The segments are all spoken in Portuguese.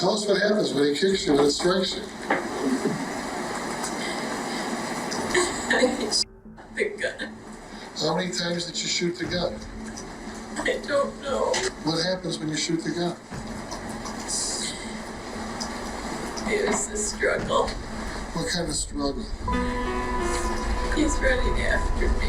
Tell us what happens when he kicks you, when it strikes you. I shot the gun. How many times did you shoot the gun? I don't know. What happens when you shoot the gun? It was a struggle. What kind of struggle? He's running after me.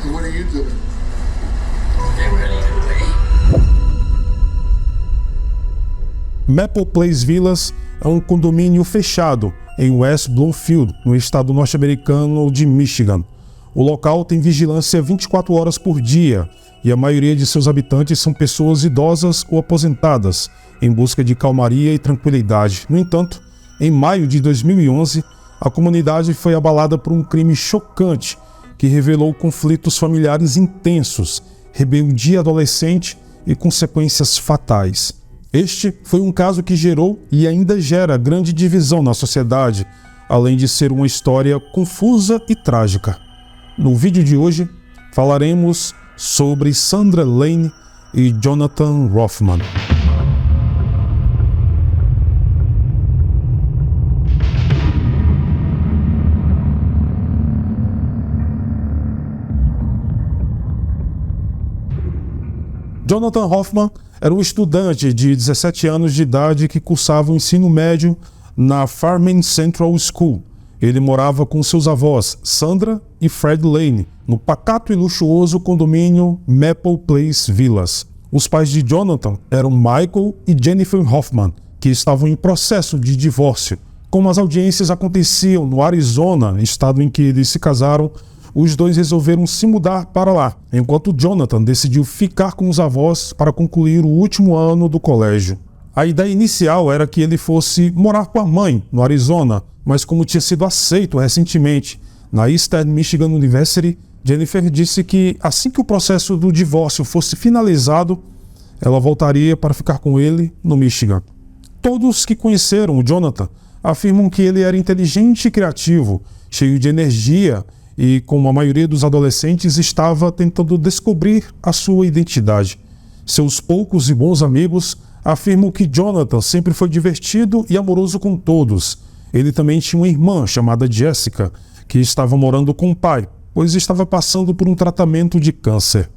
And what are you doing? I'm running away. Maple Place Villas é um condomínio fechado em West Bloomfield, no estado norte-americano de Michigan. O local tem vigilância 24 horas por dia e a maioria de seus habitantes são pessoas idosas ou aposentadas, em busca de calmaria e tranquilidade. No entanto, em maio de 2011, a comunidade foi abalada por um crime chocante que revelou conflitos familiares intensos, rebeldia adolescente e consequências fatais. Este foi um caso que gerou e ainda gera grande divisão na sociedade, além de ser uma história confusa e trágica. No vídeo de hoje, falaremos sobre Sandra Lane e Jonathan Hoffman. Jonathan Hoffman era um estudante de 17 anos de idade que cursava o ensino médio na Farming Central School. Ele morava com seus avós, Sandra e Fred Lane, no pacato e luxuoso condomínio Maple Place Villas. Os pais de Jonathan eram Michael e Jennifer Hoffman, que estavam em processo de divórcio. Como as audiências aconteciam no Arizona, estado em que eles se casaram, os dois resolveram se mudar para lá, enquanto Jonathan decidiu ficar com os avós para concluir o último ano do colégio. A ideia inicial era que ele fosse morar com a mãe, no Arizona, mas como tinha sido aceito recentemente na Eastern Michigan University, Jennifer disse que assim que o processo do divórcio fosse finalizado, ela voltaria para ficar com ele no Michigan. Todos que conheceram o Jonathan afirmam que ele era inteligente e criativo, cheio de energia e, como a maioria dos adolescentes, estava tentando descobrir a sua identidade. Seus poucos e bons amigos afirmam que Jonathan sempre foi divertido e amoroso com todos. Ele também tinha uma irmã chamada Jessica, que estava morando com o pai, pois estava passando por um tratamento de câncer.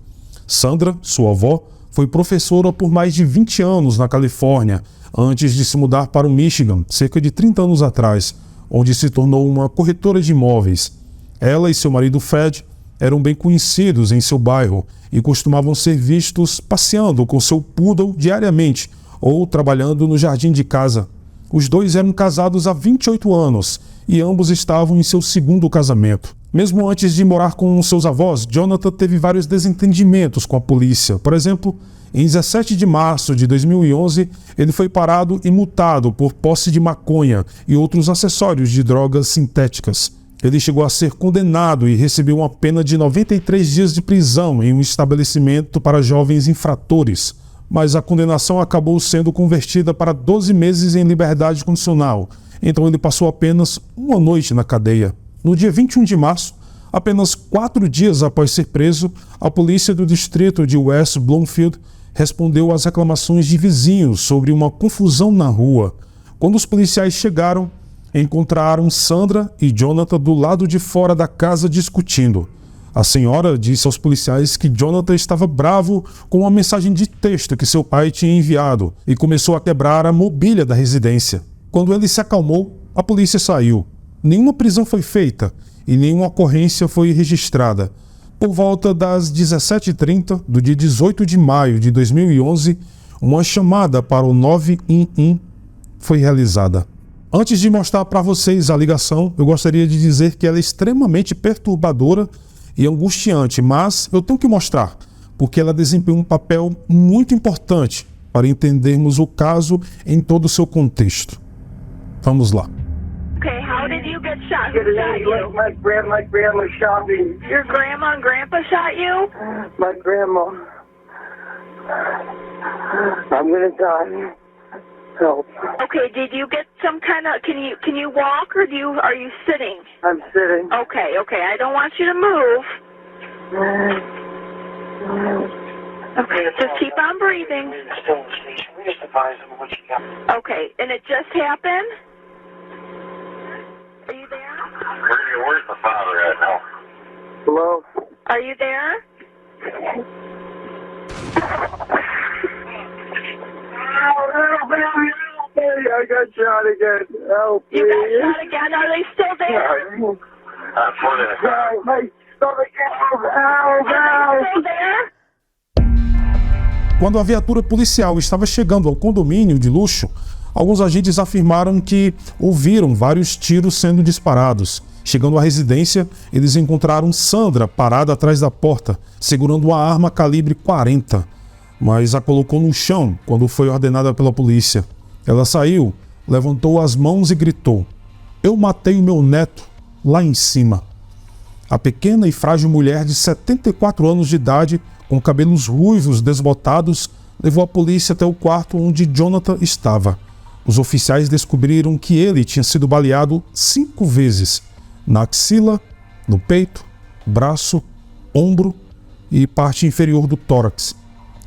Sandra, sua avó, foi professora por mais de 20 anos na Califórnia, antes de se mudar para o Michigan, cerca de 30 anos atrás, onde se tornou uma corretora de imóveis. Ela e seu marido Fred eram bem conhecidos em seu bairro e costumavam ser vistos passeando com seu poodle diariamente ou trabalhando no jardim de casa. Os dois eram casados há 28 anos e ambos estavam em seu segundo casamento. Mesmo antes de morar com seus avós, Jonathan teve vários desentendimentos com a polícia. Por exemplo, em 17 de março de 2011, ele foi parado e multado por posse de maconha e outros acessórios de drogas sintéticas. Ele chegou a ser condenado e recebeu uma pena de 93 dias de prisão em um estabelecimento para jovens infratores, mas a condenação acabou sendo convertida para 12 meses em liberdade condicional, então ele passou apenas uma noite na cadeia. No dia 21 de março, apenas 4 dias após ser preso, a polícia do distrito de West Bloomfield respondeu às reclamações de vizinhos sobre uma confusão na rua. Quando os policiais chegaram, encontraram Sandra e Jonathan do lado de fora da casa discutindo. A senhora disse aos policiais que Jonathan estava bravo com uma mensagem de texto que seu pai tinha enviado e começou a quebrar a mobília da residência. Quando ele se acalmou, a polícia saiu. Nenhuma prisão foi feita e nenhuma ocorrência foi registrada. Por volta das 17h30 do dia 18 de maio de 2011, uma chamada para o 911 foi realizada. Antes de mostrar para vocês a ligação, eu gostaria de dizer que ela é extremamente perturbadora e angustiante, mas eu tenho que mostrar, porque ela desempenha um papel muito importante para entendermos o caso em todo o seu contexto. Vamos lá. Okay, how did you get shot? Who shot you? My grandma shot me. Your grandma and grandpa shot you? My grandma. I'm gonna die. Help. Okay, did you get some kind of, can you walk or are you sitting? I'm sitting. Okay, I don't want you to move. Okay, just keep on breathing. Okay, and it just happened? Are you there? Where's the father at now? Hello? Are you there? Help me! I got shot again. Help me. You got shot again? Are they still there? Help! More than a Help! My stomach! Help! Help! Are they Help! still there? Quando a viatura policial estava chegando ao condomínio de luxo, alguns agentes afirmaram que ouviram vários tiros sendo disparados. Chegando à residência, eles encontraram Sandra parada atrás da porta, segurando uma arma calibre 40, mas a colocou no chão quando foi ordenada pela polícia. Ela saiu, levantou as mãos e gritou: "Eu matei o meu neto lá em cima." A pequena e frágil mulher de 74 anos de idade, com cabelos ruivos desbotados, levou a polícia até o quarto onde Jonathan estava. Os oficiais descobriram que ele tinha sido baleado 5 vezes, na axila, no peito, braço, ombro e parte inferior do tórax,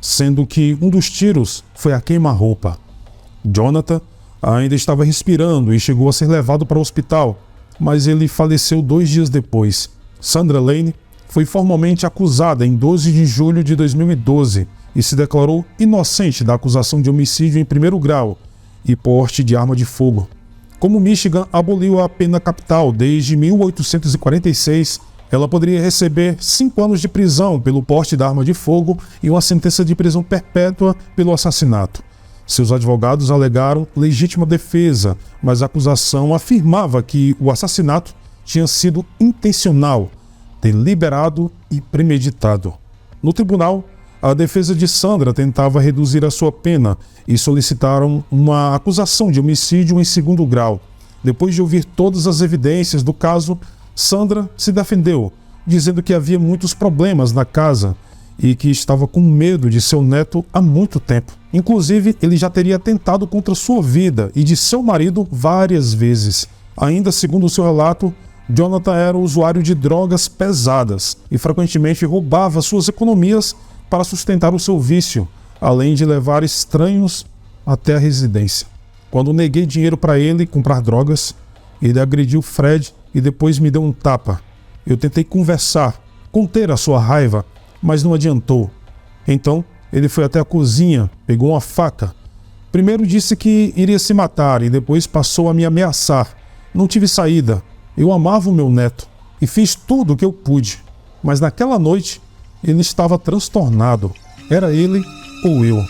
sendo que um dos tiros foi a queima-roupa. Jonathan ainda estava respirando e chegou a ser levado para o hospital, mas ele faleceu 2 dias depois. Sandra Lane foi formalmente acusada em 12 de julho de 2012 e se declarou inocente da acusação de homicídio em primeiro grau e porte de arma de fogo. Como Michigan aboliu a pena capital desde 1846, ela poderia receber 5 anos de prisão pelo porte da arma de fogo e uma sentença de prisão perpétua pelo assassinato. Seus advogados alegaram legítima defesa, mas a acusação afirmava que o assassinato tinha sido intencional, deliberado e premeditado. No tribunal, a defesa de Sandra tentava reduzir a sua pena e solicitaram uma acusação de homicídio em segundo grau. Depois de ouvir todas as evidências do caso, Sandra se defendeu, dizendo que havia muitos problemas na casa e que estava com medo de seu neto há muito tempo. Inclusive, ele já teria atentado contra sua vida e de seu marido várias vezes. Ainda segundo o seu relato, Jonathan era usuário de drogas pesadas e frequentemente roubava suas economias para sustentar o seu vício, além de levar estranhos até a residência. Quando neguei dinheiro para ele comprar drogas, ele agrediu Fred e depois me deu um tapa. Eu tentei conversar, conter a sua raiva, mas não adiantou. Então, ele foi até a cozinha, pegou uma faca. Primeiro disse que iria se matar e depois passou a me ameaçar. Não tive saída. Eu amava o meu neto e fiz tudo o que eu pude. Mas naquela noite, ele estava transtornado. Era ele ou eu.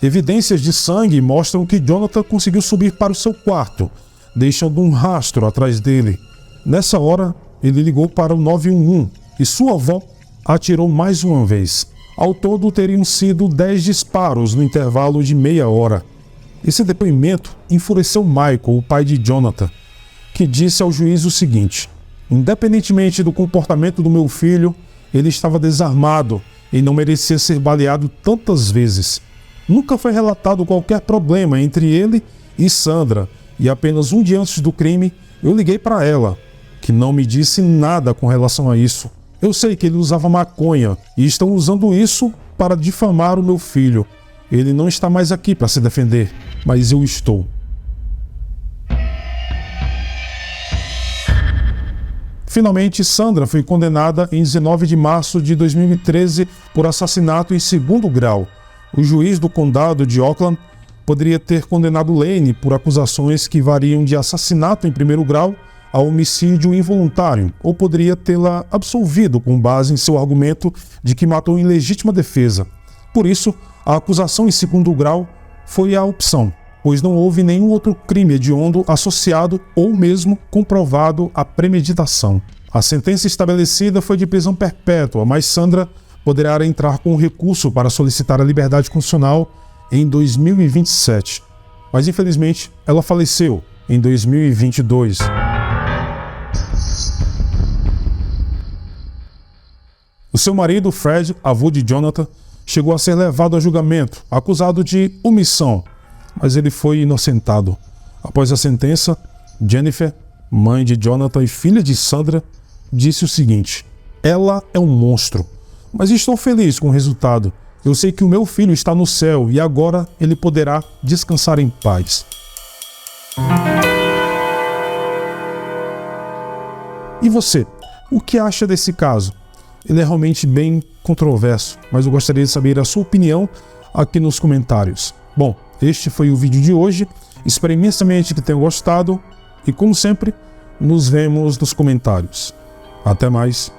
Evidências de sangue mostram que Jonathan conseguiu subir para o seu quarto, deixando um rastro atrás dele. Nessa hora, ele ligou para o 911 e sua avó atirou mais uma vez. Ao todo, teriam sido 10 disparos no intervalo de meia hora. Esse depoimento enfureceu Michael, o pai de Jonathan, que disse ao juiz o seguinte: independentemente do comportamento do meu filho, ele estava desarmado e não merecia ser baleado tantas vezes. Nunca foi relatado qualquer problema entre ele e Sandra, e apenas um dia antes do crime, eu liguei para ela, que não me disse nada com relação a isso. Eu sei que ele usava maconha e estão usando isso para difamar o meu filho. Ele não está mais aqui para se defender, mas eu estou. Finalmente, Sandra foi condenada em 19 de março de 2013 por assassinato em segundo grau. O juiz do condado de Oakland poderia ter condenado Lane por acusações que variam de assassinato em primeiro grau a homicídio involuntário, ou poderia tê-la absolvido com base em seu argumento de que matou em legítima defesa. Por isso, a acusação em segundo grau foi a opção, pois não houve nenhum outro crime hediondo associado ou mesmo comprovado à premeditação. A sentença estabelecida foi de prisão perpétua, mas Sandra poderá entrar com um recurso para solicitar a liberdade condicional em 2027. Mas infelizmente, ela faleceu em 2022. O seu marido, Fred, avô de Jonathan, chegou a ser levado a julgamento, acusado de omissão, mas ele foi inocentado. Após a sentença, Jennifer, mãe de Jonathan e filha de Sandra, disse o seguinte: ela é um monstro, mas estou feliz com o resultado. Eu sei que o meu filho está no céu e agora ele poderá descansar em paz. E você, o que acha desse caso? Ele é realmente bem controverso, mas eu gostaria de saber a sua opinião aqui nos comentários. Bom, este foi o vídeo de hoje. Espero imensamente que tenham gostado e, como sempre, nos vemos nos comentários. Até mais.